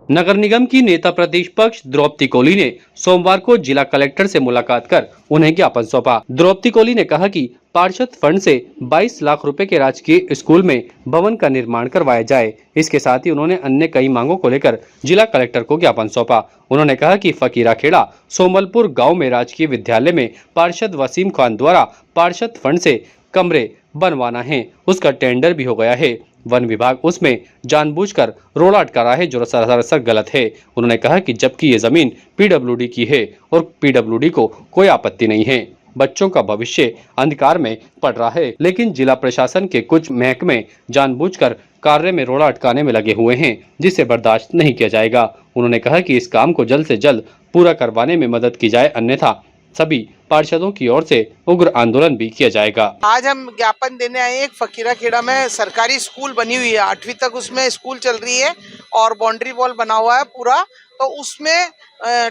नगर निगम की नेता प्रतिपक्ष द्रौपदी कोली ने सोमवार को जिला कलेक्टर से मुलाकात कर उन्हें ज्ञापन सौंपा। द्रौपदी कोली ने कहा कि पार्षद फंड से 22 लाख रुपए के राजकीय स्कूल में भवन का निर्माण करवाया जाए। इसके साथ ही उन्होंने अन्य कई मांगों को लेकर जिला कलेक्टर को ज्ञापन सौंपा। उन्होंने कहा कि फकीरा खेड़ा सोमलपुर गाँव में राजकीय विद्यालय में पार्षद वसीम खान द्वारा पार्षद फंड से कमरे बनवाना है, उसका टेंडर भी हो गया है। वन विभाग उसमें जानबूझकर रोड़ा अटका रहा है, जो सरासर गलत है। उन्होंने कहा कि जबकि ये जमीन पीडब्ल्यूडी की है और पीडब्ल्यूडी को कोई आपत्ति नहीं है, बच्चों का भविष्य अंधकार में पड़ रहा है, लेकिन जिला प्रशासन के कुछ महकमे जानबूझकर कार्य में रोड़ा अटकाने में लगे हुए हैं, जिसे बर्दाश्त नहीं किया जाएगा। उन्होंने कहा कि इस काम को जल्द से जल्द पूरा करवाने में मदद की जाए, अन्यथा सभी पार्षदों की ओर से उग्र आंदोलन भी किया जाएगा। आज हम ज्ञापन देने आए। एक फकीरा खेड़ा में सरकारी स्कूल बनी हुई है, 8वीं तक उसमें स्कूल चल रही है और बाउंड्री वॉल बना हुआ है पूरा। तो उसमें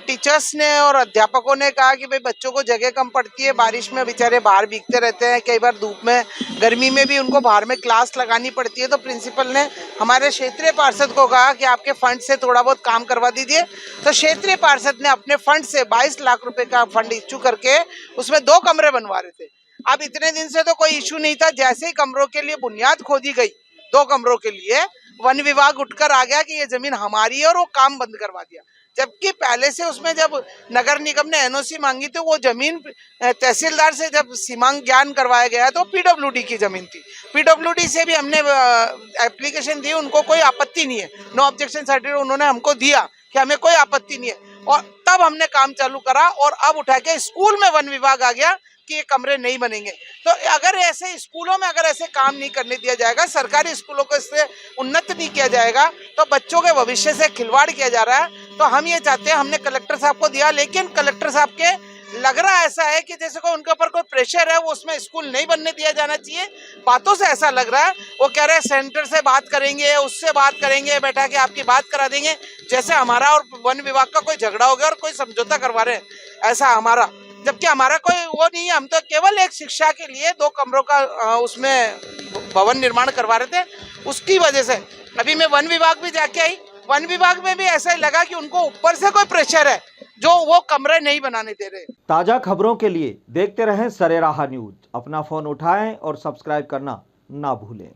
टीचर्स ने और अध्यापकों ने कहा कि भाई बच्चों को जगह कम पड़ती है, बारिश में बेचारे बाहर भीगते रहते हैं, कई बार धूप में गर्मी में भी उनको बाहर में क्लास लगानी पड़ती है। तो प्रिंसिपल ने हमारे क्षेत्रीय पार्षद को कहा कि आपके फंड से थोड़ा बहुत काम करवा दीजिए। तो क्षेत्रीय पार्षद ने अपने फंड से 22 लाख रुपए का फंड इश्यू करके उसमें 2 कमरे बनवा रहे थे। अब इतने दिन से तो कोई इशू नहीं था, जैसे ही कमरों के लिए बुनियाद खोदी गई 2 कमरों के लिए, वन विभाग उठकर आ गया कि ये जमीन हमारी है और वो काम बंद करवा दिया। जबकि पहले से उसमें जब नगर निगम ने एनओसी मांगी थी, वो जमीन तहसीलदार से जब सीमांक ज्ञान करवाया गया तो पीडब्ल्यूडी की जमीन थी। पीडब्ल्यूडी से भी हमने एप्लीकेशन दी, उनको कोई आपत्ति नहीं है, नो ऑब्जेक्शन सर्टिफिकेट उन्होंने हमको दिया कि हमें कोई आपत्ति नहीं है। और तब हमने काम चालू करा और अब उठा के स्कूल में वन विभाग आ गया कि ये कमरे नहीं बनेंगे। तो अगर ऐसे स्कूलों में अगर ऐसे काम नहीं करने दिया जाएगा, सरकारी स्कूलों को इससे उन्नत नहीं किया जाएगा, तो बच्चों के भविष्य से खिलवाड़ किया जा रहा है। तो हम ये चाहते हैं, हमने कलेक्टर साहब को दिया, लेकिन कलेक्टर साहब के लग रहा ऐसा है कि जैसे को उनके ऊपर कोई प्रेशर है, वो उसमें स्कूल नहीं बनने दिया जाना चाहिए। बातों से ऐसा लग रहा है, वो कह रहे हैं सेंटर से बात करेंगे, उससे बात करेंगे, बैठा के आपकी बात करा देंगे, जैसे हमारा और वन विभाग का कोई झगड़ा हो गया और कोई समझौता करवा रहे हैं ऐसा हमारा। जबकि हमारा कोई वो नहीं है, हम तो केवल एक शिक्षा के लिए 2 कमरों का उसमें भवन निर्माण करवा रहे थे। उसकी वजह से अभी मैं वन विभाग भी जाके आई, वन विभाग में भी ऐसा ही लगा कि उनको ऊपर से कोई प्रेशर है जो वो कमरे नहीं बनाने दे रहे। ताज़ा खबरों के लिए देखते रहें सरेराह न्यूज। अपना फोन उठाएं और सब्सक्राइब करना ना भूलें।